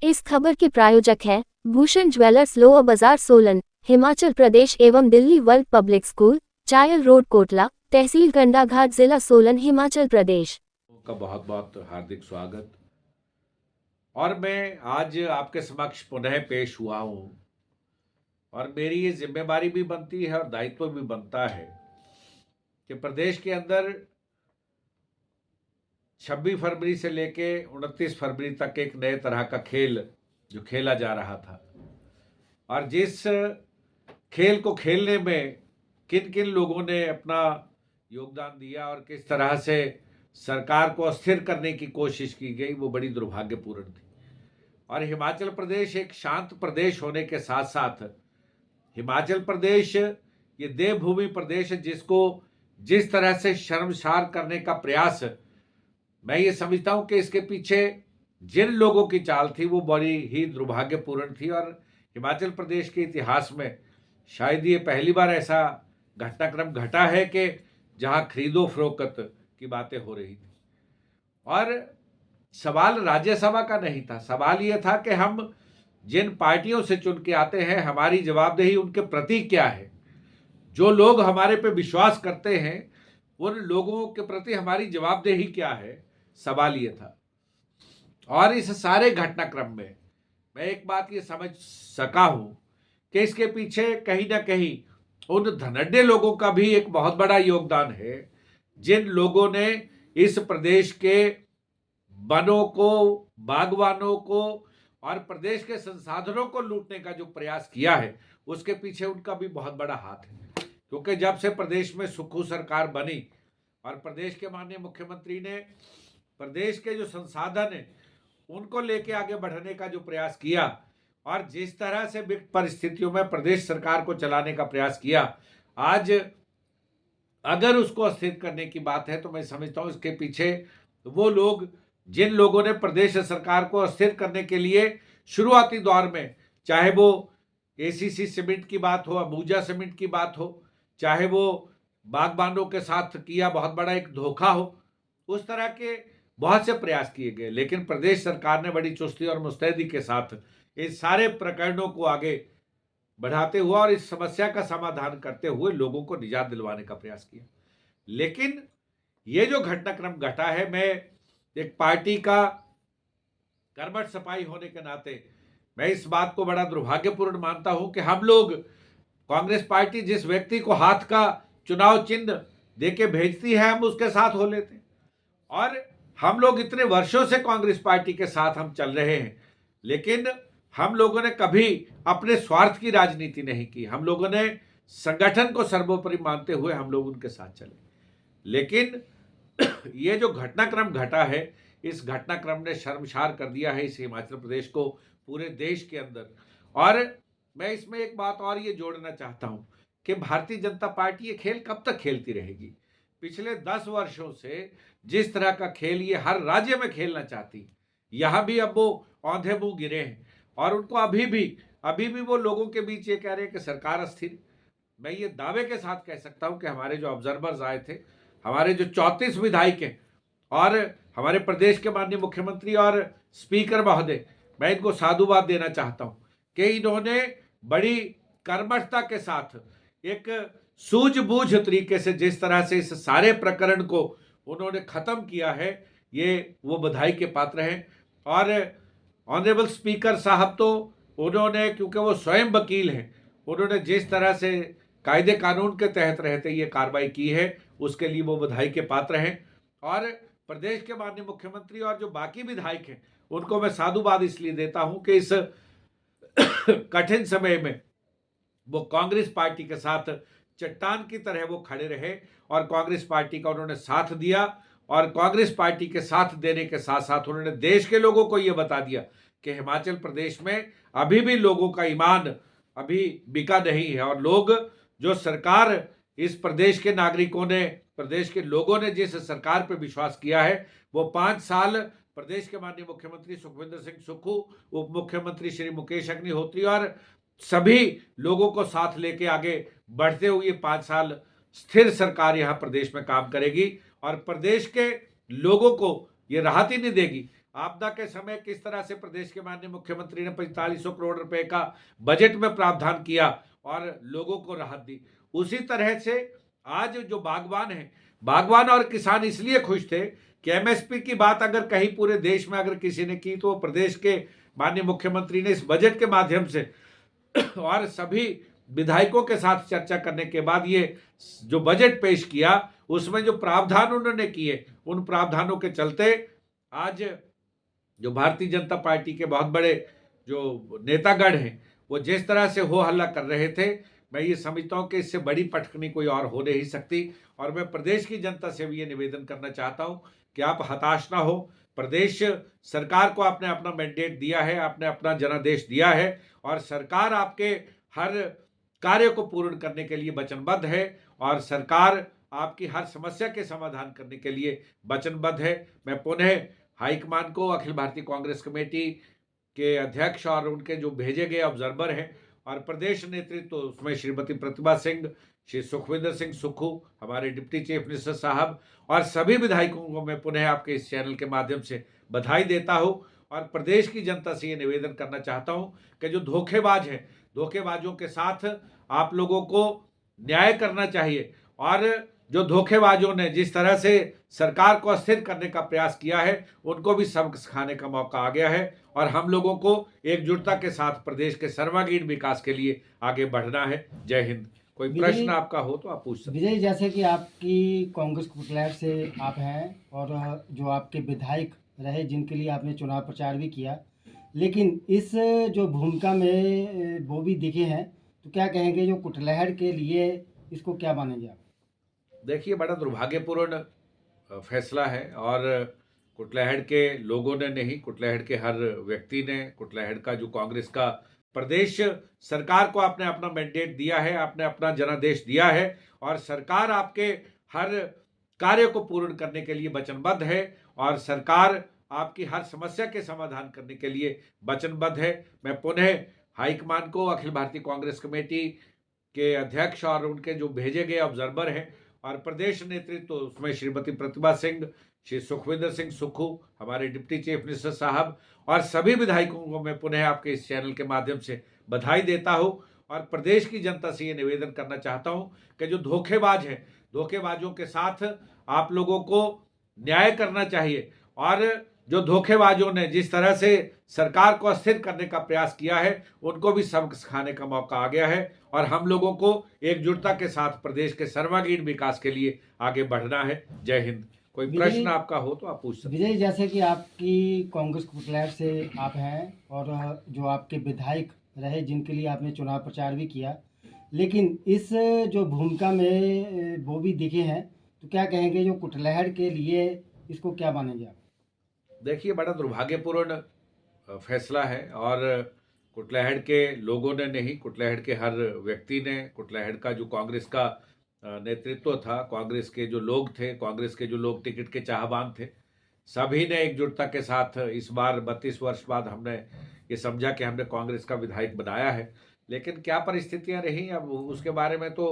इस खबर के प्रायोजक हैं भूषण ज्वेलर्स, लोअर बाजार, सोलन, हिमाचल प्रदेश एवं Delhi world public school, Chail road, Kotla, तहसील कंडाघाट, जिला सोलन, हिमाचल प्रदेश। का बहुत बहुत हार्दिक स्वागत। और मैं आज आपके समक्ष पुनः पेश हुआ हूँ और मेरी ये जिम्मेदारी भी बनती है और दायित्व भी बनता है कि प्रदेश के अंदर 26 फरवरी से लेके 29 फरवरी तक एक नए तरह का खेल जो खेला जा रहा था, और जिस खेल को खेलने में किन किन लोगों ने अपना योगदान दिया और किस तरह से सरकार को अस्थिर करने की कोशिश की गई, वो बड़ी दुर्भाग्यपूर्ण थी। और हिमाचल प्रदेश एक शांत प्रदेश होने के साथ साथ हिमाचल प्रदेश ये देवभूमि प्रदेश है, जिसको जिस तरह से शर्मसार करने का प्रयास, मैं ये समझता हूँ कि इसके पीछे जिन लोगों की चाल थी वो बड़ी ही दुर्भाग्यपूर्ण थी। और हिमाचल प्रदेश के इतिहास में शायद ये पहली बार ऐसा घटनाक्रम घटा है कि जहां खरीदो फरोख्त की बातें हो रही थी। और सवाल राज्यसभा का नहीं था, सवाल ये था कि हम जिन पार्टियों से चुन के आते हैं, हमारी जवाबदेही उनके प्रति क्या है। जो लोग हमारे पे विश्वास करते हैं, उन लोगों के प्रति हमारी जवाबदेही क्या है, सवाल ये था। और इस सारे घटनाक्रम में मैं एक बात ये समझ सका हूं कि इसके पीछे कहीं ना कहीं उन धनाढ्य लोगों का भी एक बहुत बड़ा योगदान है, जिन लोगों ने इस प्रदेश के वनों को, बागवानों को और प्रदेश के संसाधनों को लूटने का जो प्रयास किया है, उसके पीछे उनका भी बहुत बड़ा हाथ है। क्योंकि जब से प्रदेश में सुक्खू सरकार बनी और प्रदेश के माननीय मुख्यमंत्री ने प्रदेश के जो संसाधन है उनको लेके आगे बढ़ने का जो प्रयास किया और जिस तरह से विकट परिस्थितियों में प्रदेश सरकार को चलाने का प्रयास किया, आज अगर उसको अस्थिर करने की बात है तो मैं समझता हूं इसके पीछे वो लोग, जिन लोगों ने प्रदेश सरकार को अस्थिर करने के लिए शुरुआती दौर में, चाहे वो एसीसी सीमेंट की बात हो, अंबुजा सीमेंट की बात हो, चाहे वो बागबानों के साथ किया बहुत बड़ा एक धोखा हो, उस तरह के बहुत से प्रयास किए गए। लेकिन प्रदेश सरकार ने बड़ी चुस्ती और मुस्तैदी के साथ इस सारे प्रकरणों को आगे बढ़ाते हुए और इस समस्या का समाधान करते हुए लोगों को निजात दिलवाने का प्रयास किया। लेकिन ये जो घटनाक्रम घटा है, मैं एक पार्टी का कर्मठ सिपाही होने के नाते मैं इस बात को बड़ा दुर्भाग्यपूर्ण मानता हूं कि हम लोग, कांग्रेस पार्टी जिस व्यक्ति को हाथ का चुनाव चिन्ह देके भेजती है, हम उसके साथ हो लेते हैं। और हम लोग इतने वर्षों से कांग्रेस पार्टी के साथ हम चल रहे हैं, लेकिन हम लोगों ने कभी अपने स्वार्थ की राजनीति नहीं की। हम लोगों ने संगठन को सर्वोपरि मानते हुए हम लोग उनके साथ चले। लेकिन ये जो घटनाक्रम घटा है, इस घटनाक्रम ने शर्मसार कर दिया है इस हिमाचल प्रदेश को पूरे देश के अंदर। और मैं इसमें एक बात और ये जोड़ना चाहता हूं कि भारतीय जनता पार्टी ये खेल कब तक खेलती रहेगी। पिछले 10 वर्षों से जिस तरह का खेल ये हर राज्य में खेलना चाहती, यहां भी अब वो औंधे मुंह गिरे हैं और उनको अभी भी वो लोगों के बीच ये कह रहे हैं कि सरकार अस्थिर। मैं ये दावे के साथ कह सकता हूं कि हमारे जो ऑब्जर्वर्स आए थे, हमारे जो 34 विधायक हैं और हमारे प्रदेश के माननीय मुख्यमंत्री और स्पीकर महोदय, मैं इनको साधुवाद देना चाहता हूं कि इन्होंने बड़ी कर्मठता के साथ एक सूझबूझ तरीके से जिस तरह से इस सारे प्रकरण को उन्होंने खत्म किया है, ये वो बधाई के पात्र हैं। और ऑनरेबल स्पीकर साहब तो उन्होंने, क्योंकि वो स्वयं वकील हैं, उन्होंने जिस तरह से कायदे कानून के तहत रहते ये कार्रवाई की है, उसके लिए वो बधाई के पात्र हैं। और प्रदेश के माननीय मुख्यमंत्री और जो बाकी विधायक हैं, उनको मैं साधुवाद इसलिए देता हूं कि इस कठिन समय में वो कांग्रेस पार्टी के साथ चट्टान की तरह वो खड़े रहे और कांग्रेस पार्टी का उन्होंने साथ दिया। और कांग्रेस पार्टी के साथ देने के साथ साथ उन्होंने देश के लोगों को यह बता दिया कि हिमाचल प्रदेश में अभी भी लोगों का ईमान अभी बिका नहीं है। और लोग, जो सरकार, इस प्रदेश के नागरिकों ने, प्रदेश के लोगों ने जिस सरकार पर विश्वास किया है, वो 5 साल प्रदेश के माननीय मुख्यमंत्री सुखविंदर सिंह सुक्खू, उप मुख्यमंत्री श्री मुकेश अग्निहोत्री और सभी लोगों को साथ लेके आगे बढ़ते हुए 5 साल स्थिर सरकार यहां प्रदेश में काम करेगी और प्रदेश के लोगों को ये राहत ही नहीं देगी, आपदा के समय किस तरह से प्रदेश के माननीय मुख्यमंत्री ने 4500 करोड़ रुपए का बजट में प्रावधान किया और लोगों को राहत दी, उसी तरह से आज जो बागवान हैं, बागवान और किसान इसलिए खुश थे कि एमएसपी की बात अगर कहीं पूरे देश में अगर किसी ने की तो प्रदेश के माननीय मुख्यमंत्री ने इस बजट के माध्यम से और सभी विधायकों के साथ चर्चा करने के बाद ये जो बजट पेश किया उसमें जो प्रावधान उन्होंने किए, उन प्रावधानों के चलते आज जो भारतीय जनता पार्टी के बहुत बड़े जो नेतागण हैं वो जिस तरह से हो हल्ला कर रहे थे, मैं ये समझता हूं कि इससे बड़ी पटखनी कोई और हो नहीं सकती। और मैं प्रदेश की जनता से भी ये निवेदन करना चाहता हूं कि आप हताश ना हो। प्रदेश सरकार को आपने अपना मैंडेट दिया है, आपने अपना जनादेश दिया है और सरकार आपके हर कार्य को पूर्ण करने के लिए वचनबद्ध है और सरकार आपकी हर समस्या के समाधान करने के लिए वचनबद्ध है। मैं पुनः हाईकमान को, अखिल भारतीय कांग्रेस कमेटी के अध्यक्ष और उनके जो भेजे गए ऑब्जर्वर हैं और प्रदेश नेतृत्व तो उसमें श्रीमती प्रतिभा सिंह, श्री सुखविंदर सिंह सुक्खू, हमारे डिप्टी चीफ मिनिस्टर साहब और सभी विधायकों को मैं पुनः आपके इस चैनल के माध्यम से बधाई देता हूं और प्रदेश की जनता से ये निवेदन करना चाहता हूं कि जो धोखेबाज हैं, धोखेबाजों के साथ आप लोगों को न्याय करना चाहिए और जो धोखेबाजों ने जिस तरह से सरकार को अस्थिर करने का प्रयास किया है उनको भी सबक सिखाने का मौका आ गया है और हम लोगों को एकजुटता के साथ प्रदेश के सर्वांगीण विकास के लिए आगे बढ़ना है। जय हिंद। कोई प्रश्न आपका हो तो आप पूछ सकते हैं। विजय, जैसे कि आपकी कांग्रेस कुटलैहड़ से आप हैं और जो आपके विधायक रहे जिनके लिए आपने चुनाव प्रचार भी किया, लेकिन इस जो भूमिका में वो भी दिखे हैं, तो क्या कहेंगे जो कुटलैहड़ के लिए इसको क्या मानेंगे आप? देखिए, बड़ा दुर्भाग्यपूर्ण फैसला है और कुटलैहड़ के लोगों ने नहीं, कुटलैहड़ के हर व्यक्ति ने, कुटलैहड़ का जो कांग्रेस का प्रदेश सरकार को आपने अपना मैंडेट दिया है, आपने अपना जनादेश दिया है और सरकार आपके हर कार्य को पूर्ण करने के लिए वचनबद्ध है और सरकार आपकी हर समस्या के समाधान करने के लिए वचनबद्ध है। मैं पुनः हाईकमान को, अखिल भारतीय कांग्रेस कमेटी के अध्यक्ष और उनके जो भेजे गए ऑब्जर्वर हैं और प्रदेश नेतृत्व तो उसमें श्रीमती प्रतिभा सिंह, श्री सुखविंदर सिंह सुक्खू, हमारे डिप्टी चीफ मिनिस्टर साहब और सभी विधायकों को मैं पुनः आपके इस चैनल के माध्यम से बधाई देता हूं और प्रदेश की जनता से ये निवेदन करना चाहता हूं कि जो धोखेबाज हैं, धोखेबाजों के साथ आप लोगों को न्याय करना चाहिए और जो धोखेबाजों ने जिस तरह से सरकार को अस्थिर करने का प्रयास किया है उनको भी सबक सिखाने का मौका आ गया है और हम लोगों को एकजुटता के साथ प्रदेश के सर्वांगीण विकास के लिए आगे बढ़ना है। जय हिंद। कोई प्रश्न आपका हो तो आप पूछ सकते हैं। विजय, जैसे कि आपकी कांग्रेस कुटलैहड़ से आप हैं और जो आपके विधायक रहे जिनके लिए आपने चुनाव प्रचार भी किया, लेकिन इस जो भूमिका में वो भी दिखे हैं, तो क्या कहेंगे जो कुटलैहड़ के लिए इसको क्या मानेंगे आप? देखिए, बड़ा दुर्भाग्यपूर्ण फैसला है और कुटलैहड़ के लोगों ने नहीं, कुटलैहड़ के हर व्यक्ति ने, कुटलैहड़ का जो कांग्रेस का नेतृत्व था, कांग्रेस के जो लोग थे, कांग्रेस के जो लोग टिकट के चाहवान थे, सभी ने एकजुटता के साथ इस बार 32 वर्ष बाद हमने ये समझा कि हमने कांग्रेस का विधायक बनाया है। लेकिन क्या परिस्थितियां रही अब उसके बारे में तो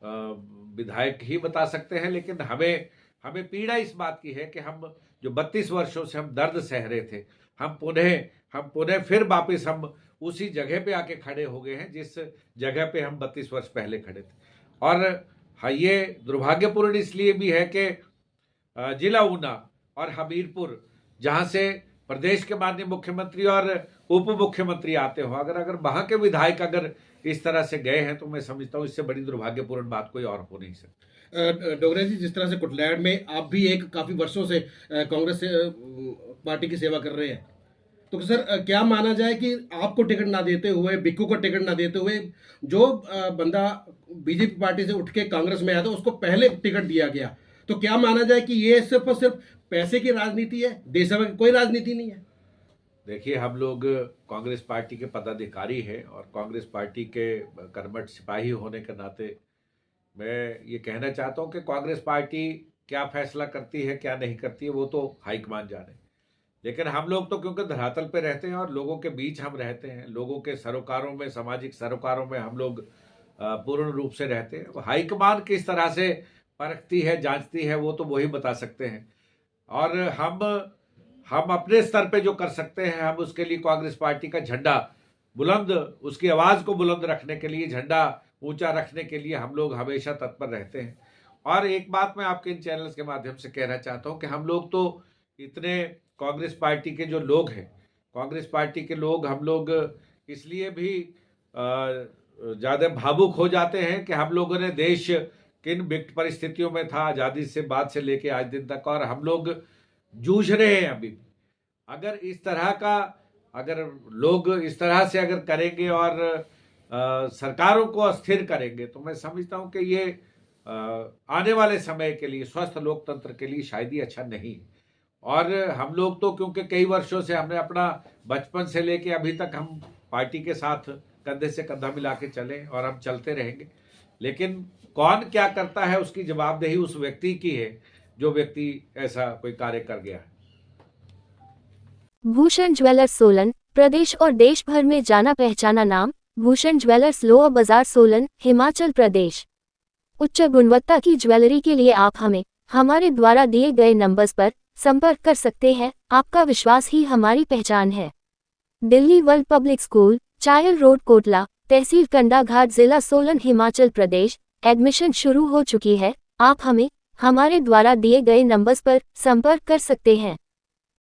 विधायक ही बता सकते हैं, लेकिन हमें पीड़ा इस बात की है कि हम जो 32 वर्षों से हम दर्द सह रहे थे, हम पुनः फिर वापस हम उसी जगह पे आके खड़े हो गए हैं जिस जगह पे हम 32 वर्ष पहले खड़े थे। और हाँ, ये दुर्भाग्यपूर्ण इसलिए भी है कि जिला ऊना और हमीरपुर, जहाँ से प्रदेश के माननीय मुख्यमंत्री और उप मुख्यमंत्री आते हो, अगर वहाँ के विधायक अगर इस तरह से गए हैं तो मैं समझता हूँ इससे बड़ी दुर्भाग्यपूर्ण बात कोई और हो नहीं सकती। डोगरा जी, जिस तरह से कुटलैहड़ में आप भी एक काफ़ी वर्षों से कांग्रेस पार्टी की सेवा कर रहे हैं, तो सर क्या माना जाए कि आपको टिकट ना देते हुए, बिक्कू को टिकट ना देते हुए, जो बंदा बीजेपी पार्टी से उठ के कांग्रेस में आया था उसको पहले टिकट दिया गया, तो क्या माना जाए कि ये सिर्फ और सिर्फ पैसे की राजनीति है, देश सेवा की कोई राजनीति नहीं है? देखिए, हम लोग कांग्रेस पार्टी के पदाधिकारी हैं और कांग्रेस पार्टी के कर्मठ सिपाही होने के नाते मैं ये कहना चाहता हूँ कि कांग्रेस पार्टी क्या फैसला करती है, क्या नहीं करती है, वो तो हाईकमान जाने। लेकिन हम लोग तो क्योंकि धरातल पे रहते हैं और लोगों के बीच हम रहते हैं, लोगों के सरोकारों में, सामाजिक सरोकारों में हम लोग पूर्ण रूप से रहते हैं। हाईकमान किस तरह से परखती है, जांचती है, वो तो वही बता सकते हैं। और हम अपने स्तर पे जो कर सकते हैं, हम उसके लिए कांग्रेस पार्टी का झंडा बुलंद, उसकी आवाज़ को बुलंद रखने के लिए, झंडा ऊंचा रखने के लिए हम लोग हमेशा तत्पर रहते हैं। और एक बात मैं आपके इन चैनल्स के माध्यम से कहना चाहता हूं कि हम लोग तो इतने कांग्रेस पार्टी के जो लोग हैं, कांग्रेस पार्टी के लोग, हम लोग इसलिए भी ज़्यादा भावुक हो जाते हैं कि हम लोगों ने देश किन विकट परिस्थितियों में था आज़ादी से बाद से लेके आज दिन तक, और हम लोग जूझ रहे हैं अभी भी। अगर इस तरह का, अगर लोग इस तरह से अगर करेंगे और सरकारों को अस्थिर करेंगे, तो मैं समझता हूं कि ये आने वाले समय के लिए, स्वस्थ लोकतंत्र के लिए शायद ही अच्छा नहीं। और हम लोग तो क्योंकि कई वर्षों से हमने अपना बचपन से लेके अभी तक हम पार्टी के साथ कंधे से कंधा मिला के चले और हम चलते रहेंगे, लेकिन कौन क्या करता है उसकी जवाबदेही उस व्यक्ति की है जो व्यक्ति ऐसा कोई कार्य कर गया है। भूषण ज्वेलर्स सोलन, प्रदेश और देश भर में जाना पहचाना नाम। भूषण ज्वेलर्स लोअर बाजार सोलन, हिमाचल प्रदेश। उच्च गुणवत्ता की ज्वेलरी के लिए आप हमारे द्वारा दिए गए नंबर्स पर संपर्क कर सकते हैं। आपका विश्वास ही हमारी पहचान है। Delhi world public school, Chail road, Kotla, तहसील कंडाघाट, जिला सोलन, हिमाचल प्रदेश। एडमिशन शुरू हो चुकी है। आप हमारे द्वारा दिए गए नंबर्स पर संपर्क कर सकते हैं।